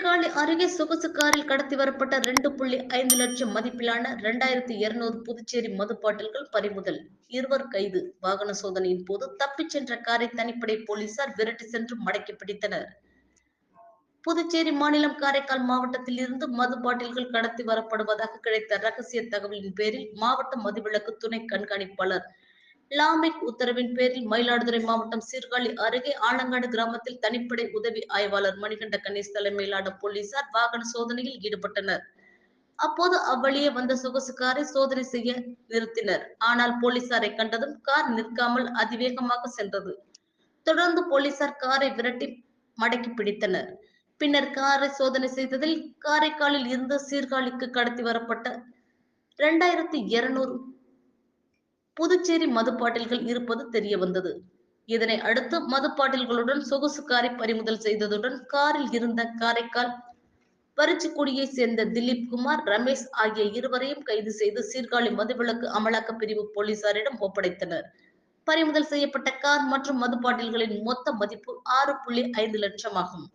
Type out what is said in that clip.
சீர்காழி அருகே சொகுசு காரில் கடத்தி வரப்பட்ட 2.5 லட்சம் மதிப்பிலான 2200 புதுச்சேரி மது பாட்டில்கள் பறிமுதல். இருவர் கைது. வாகன சோதனையின் போது தப்பிச் சென்ற காரை தனிப்படை போலீசார் விரட்டி சென்று மடக்கி பிடித்தனர். புதுச்சேரி மாநிலம் காரைக்கால் மாவட்டத்தில் இருந்து மது பாட்டில்கள் கடத்தி வரப்படுவதாக கிடைத்த ரகசிய தகவலின் பேரில் மாவட்ட மதுவிலக்கு துணை கண்காணிப்பாளர் லாமிக் உத்தரவின் பேரில் மயிலாடுதுறை மாவட்டம் சீர்காழி அருகே ஆலங்காடு கிராமத்தில் தனிப்படை உதவி ஆய்வாளர் மணிகண்ட கணேஷ் தலைமையிலான போலீசார் வாகன சோதனையில் ஈடுபட்டனர். அப்போது அவ்வழியே வந்த சொகுசு காரை சோதனை செய்ய நிறுத்தினர். ஆனால் போலீசாரை கண்டதும் கார் நிற்காமல் அதிவேகமாக சென்றது. தொடர்ந்து போலீசார் காரை விரட்டி மடக்கி பிடித்தனர். பின்னர் காரை சோதனை செய்ததில் காரைக்காலில் இருந்து சீர்காழிக்கு கடத்தி வரப்பட்ட 2200 புதுச்சேரி மது பாட்டில்கள் இருப்பது தெரியவந்தது. இதனை அடுத்து மது பாட்டில்களுடன் சொகுசு காரை பறிமுதல் செய்ததுடன் காரில் இருந்த காரைக்கால் பரிச்சிக்குடியை சேர்ந்த திலீப் குமார், ரமேஷ் ஆகிய இருவரையும் கைது செய்து சீர்காழி மதுவிலக்கு அமலாக்க பிரிவு போலீசாரிடம் ஒப்படைத்தனர். பறிமுதல் செய்யப்பட்ட கார் மற்றும் மது பாட்டில்களின் மொத்த மதிப்பு 6.5 லட்சம் ஆகும்.